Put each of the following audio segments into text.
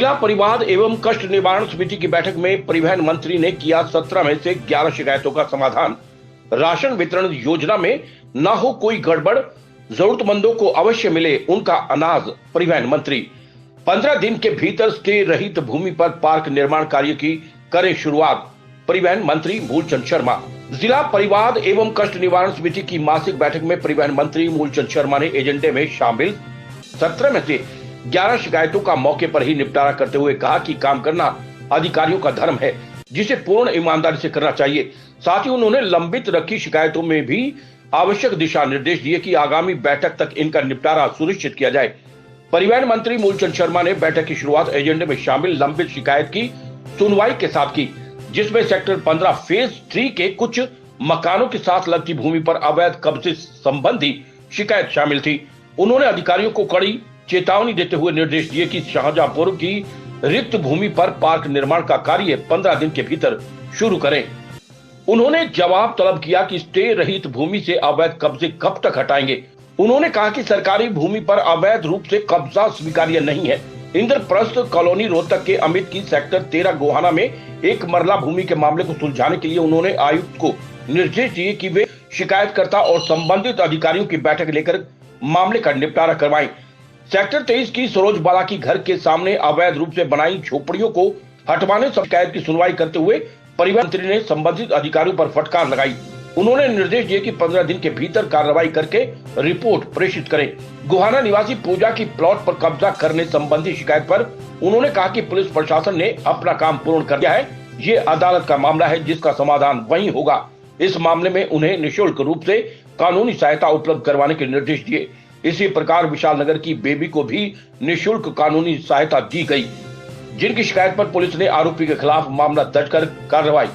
जिला परिवाद एवं कष्ट निवारण समिति की बैठक में परिवहन मंत्री ने किया 17 में से 11 शिकायतों का समाधान। राशन वितरण योजना में न हो कोई गड़बड़, जरूरतमंदों को अवश्य मिले उनका अनाज। परिवहन मंत्री 15 दिन के भीतर स्टे रहित भूमि पर पार्क निर्माण कार्य की करें शुरुआत। परिवहन मंत्री मूलचंद शर्मा। जिला परिवाद एवं कष्ट निवारण समिति की मासिक बैठक में परिवहन मंत्री मूलचंद शर्मा ने एजेंडे में शामिल 17 में से 11 शिकायतों का मौके पर ही निपटारा करते हुए कहा कि काम करना अधिकारियों का धर्म है, जिसे पूर्ण ईमानदारी से करना चाहिए। साथ ही उन्होंने लंबित रखी शिकायतों में भी आवश्यक दिशा निर्देश दिए कि आगामी बैठक तक इनका निपटारा सुनिश्चित किया जाए। परिवहन मंत्री मूलचंद शर्मा ने बैठक की शुरुआत एजेंडे में शामिल लंबित शिकायत की सुनवाई के साथ की, जिसमें सेक्टर 15 फेज 3 के कुछ मकानों के साथ लगती भूमि पर अवैध कब्जे संबंधी शिकायत शामिल थी। उन्होंने अधिकारियों को कड़ी चेतावनी देते हुए निर्देश दिए कि शाहजहांपुर की रिक्त भूमि पर पार्क निर्माण का कार्य 15 दिन के भीतर शुरू करें। उन्होंने जवाब तलब किया कि स्टे रहित भूमि से अवैध कब्जे कब तक हटाएंगे। उन्होंने कहा कि सरकारी भूमि पर अवैध रूप से कब्जा स्वीकार्य नहीं है। इंद्रप्रस्थ कॉलोनी रोहतक के अमित की सेक्टर 13 गोहाना में एक मरला भूमि के मामले को सुलझाने के लिए उन्होंने आयुक्त को निर्देश दिए कि वे शिकायतकर्ता और संबंधित अधिकारियों की बैठक लेकर मामले का निपटारा करवाएं। सेक्टर 23 की सरोज बाला की घर के सामने अवैध रूप से बनाई झोपड़ियों को हटवाने शिकायत की सुनवाई करते हुए परिवहन मंत्री ने संबंधित अधिकारियों पर फटकार लगाई। उन्होंने निर्देश दिए कि 15 दिन के भीतर कार्रवाई करके रिपोर्ट प्रेषित करें। गोहाना निवासी पूजा की प्लॉट पर कब्जा करने संबंधी शिकायत पर उन्होंने कहा कि पुलिस प्रशासन ने अपना काम पूर्ण कर दिया है। ये अदालत का मामला है, जिसका समाधान वहीं होगा। इस मामले में उन्हें निःशुल्क रूप से कानूनी सहायता उपलब्ध करवाने के निर्देश दिए। इसी प्रकार विशाल नगर की बेबी को भी निःशुल्क कानूनी सहायता दी गई, जिनकी शिकायत पर पुलिस ने आरोपी के खिलाफ मामला दर्ज कर कार्रवाई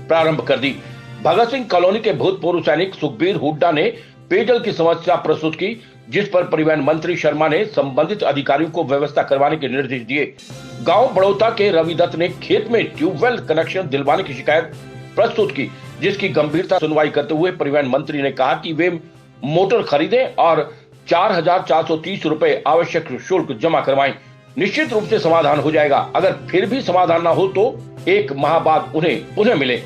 प्रारंभ कर दी। भगत सिंह कॉलोनी के भूतपूर्व सैनिक सुखबीर हुड्डा ने पेयजल की समस्या प्रस्तुत की, जिस पर परिवहन मंत्री शर्मा ने संबंधित अधिकारियों को व्यवस्था करवाने के निर्देश दिए। गांव बड़ौता के रवि दत्त ने खेत में ट्यूबवेल कनेक्शन दिलवाने की शिकायत प्रस्तुत की, जिसकी गंभीरता सुनवाई करते हुए परिवहन मंत्री ने कहा कि वे मोटर खरीदें और 4,430 रुपए आवश्यक शुल्क जमा करवाएं। निश्चित रूप से समाधान हो जाएगा। अगर फिर भी समाधान न हो तो 1 माह बाद उन्हें पुनः मिले।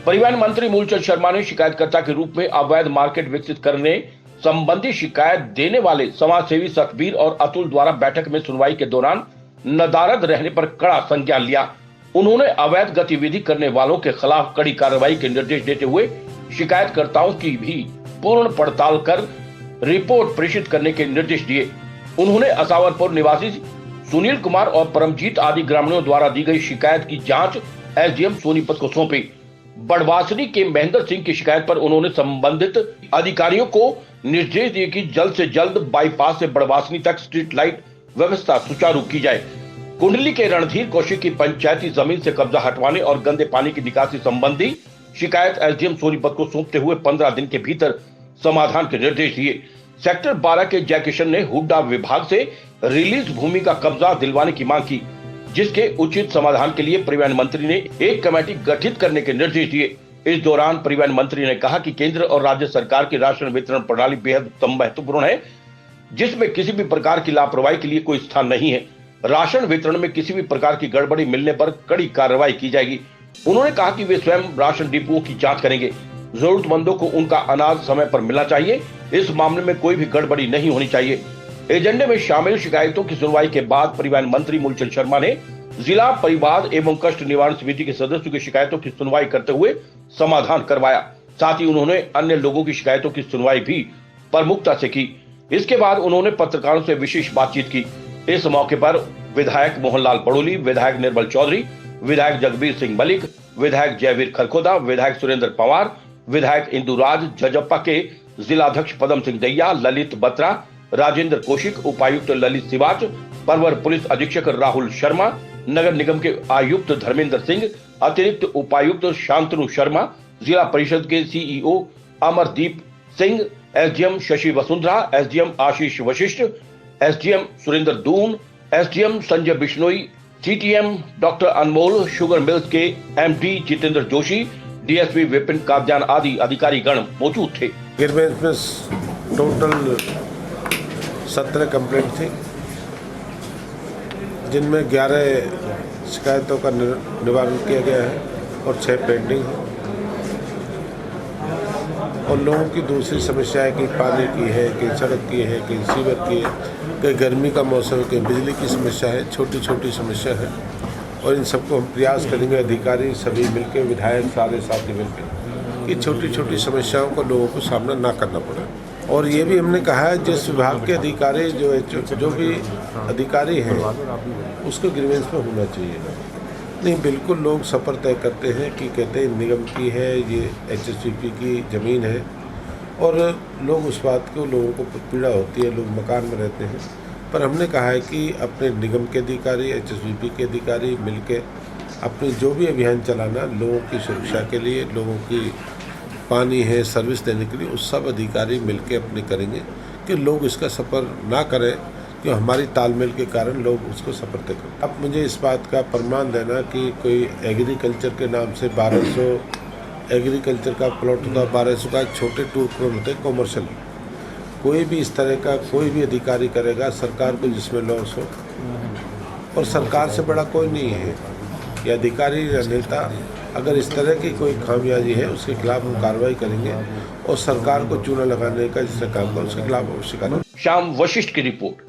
परिवहन मंत्री मूलचंद शर्मा ने शिकायतकर्ता के रूप में अवैध मार्केट विकसित करने संबंधी शिकायत देने वाले समाजसेवी सतबीर और अतुल द्वारा बैठक में सुनवाई के दौरान नदारद रहने पर कड़ा संज्ञान लिया। उन्होंने अवैध गतिविधि करने वालों के खिलाफ कड़ी कार्रवाई के निर्देश देते हुए शिकायतकर्ताओं की भी पूर्ण पड़ताल कर रिपोर्ट प्रेषित करने के निर्देश दिए। उन्होंने असावरपुर निवासी सुनील कुमार और परमजीत आदि ग्रामीणों द्वारा दी गई शिकायत की जांच एसडीएम सोनीपत को सौंपी। बड़वासनी के महेंद्र सिंह की शिकायत पर उन्होंने संबंधित अधिकारियों को निर्देश दिए कि जल्द से जल्द बाईपास से बड़वासनी तक स्ट्रीट लाइट व्यवस्था सुचारू की जाए। कुंडली के रणधीर कौशिक की पंचायती जमीन से कब्जा हटवाने और गंदे पानी की निकासी संबंधी शिकायत एसडीएम सोनीपत को सौंपते हुए 15 दिन के भीतर समाधान के निर्देश दिए। सेक्टर 12 के जयकिशन ने हुड्डा विभाग से रिलीज भूमि का कब्जा दिलवाने की मांग की, जिसके उचित समाधान के लिए परिवहन मंत्री ने एक कमेटी गठित करने के निर्देश दिए। इस दौरान परिवहन मंत्री ने कहा कि केंद्र और राज्य सरकार की राशन वितरण प्रणाली बेहद उत्तम महत्वपूर्ण है, जिसमें किसी भी प्रकार की लापरवाही के लिए कोई स्थान नहीं है। राशन वितरण में किसी भी प्रकार की गड़बड़ी मिलने पर कड़ी कार्रवाई की जाएगी। उन्होंने कहा कि वे स्वयं राशन डिपोओं की जांच करेंगे। जरूरतमंदों को उनका अनाज समय पर मिलना चाहिए। इस मामले में कोई भी गड़बड़ी नहीं होनी चाहिए। एजेंडे में शामिल शिकायतों की सुनवाई के बाद परिवहन मंत्री मूलचंद शर्मा ने जिला परिवाद एवं कष्ट निवारण समिति के सदस्यों की शिकायतों की सुनवाई करते हुए समाधान करवाया। साथ ही उन्होंने अन्य लोगों की शिकायतों की सुनवाई भी प्रमुखता से की। इसके बाद उन्होंने पत्रकारों से विशेष बातचीत की। इस मौके पर विधायक मोहनलाल बड़ोली, विधायक निर्मल चौधरी, विधायक जगबीर सिंह मलिक, विधायक जयवीर खरखोदा, विधायक सुरेंद्र पवार, विधायक इंदुराज जजप्पा के जिलाध्यक्ष पदम सिंह दैया, ललित बत्रा, राजेंद्र कौशिक, उपायुक्त ललित सिवाच, परवर पुलिस अधीक्षक राहुल शर्मा, नगर निगम के आयुक्त धर्मेंद्र सिंह, अतिरिक्त उपायुक्त शांतनु शर्मा, जिला परिषद के CEO Amardeep Singh, SDM Shashi Vasundhara, SDM Ashish Vashishtha, SDM Surendra Doon, SDM Sanjay Bishnoi, CTM doctor Anmol, sugar mills के एमडी जितेंद्र जोशी, डीएसपी विपिन कादयान आदि अधिकारी गण मौजूद थे। टोटल 17 कंप्लेंट थी। जिनमें 11 शिकायतों का निवारण किया गया है और 6 पेंडिंग है। और लोगों की दूसरी समस्या है कि पानी की है, कि सड़क की है, कि सीवर की है, कि गर्मी का मौसम है, कि बिजली की समस्या है, छोटी छोटी समस्या है। और इन सबको हम प्रयास करेंगे, अधिकारी सभी मिलकर, विधायक सारे साथी मिलकर, कि छोटी छोटी समस्याओं को लोगों को सामना ना करना पड़े। और ये भी हमने कहा है जिस विभाग के अधिकारी जो भी अधिकारी हैं उसको ग्रीवेंस में होना चाहिए। नहीं, बिल्कुल लोग सफ़र तय करते हैं कि कहते हैं निगम की है, ये HSVP की ज़मीन है, और लोग उस बात को, लोगों को पीड़ा होती है, लोग मकान में रहते हैं। पर हमने कहा है कि अपने निगम के अधिकारी, HSVP के अधिकारी मिलके अपनी जो भी अभियान चलाना लोगों की सुरक्षा के लिए, लोगों की पानी है सर्विस देने के लिए, उस सब अधिकारी मिलके अपने करेंगे कि लोग इसका सफ़र ना करें, कि हमारी तालमेल के कारण लोग उसको सफ़र तय करें। अब मुझे इस बात का प्रमाण देना कि कोई एग्रीकल्चर के नाम से 1200 एग्रीकल्चर का प्लॉट होता है, 1200 का छोटे टूर प्लॉट होते हैं कॉमर्शियल। कोई भी इस तरह का कोई भी अधिकारी करेगा सरकार को जिसमें लॉस हो, और सरकार से बड़ा कोई नहीं है, या अधिकारी या नेता, अगर इस तरह की कोई खामियाजी है उसके खिलाफ हम कार्रवाई करेंगे और सरकार को चूना लगाने का जिसका काम कर उसके खिलाफ अवश्य करेंगे। श्याम वशिष्ठ की रिपोर्ट।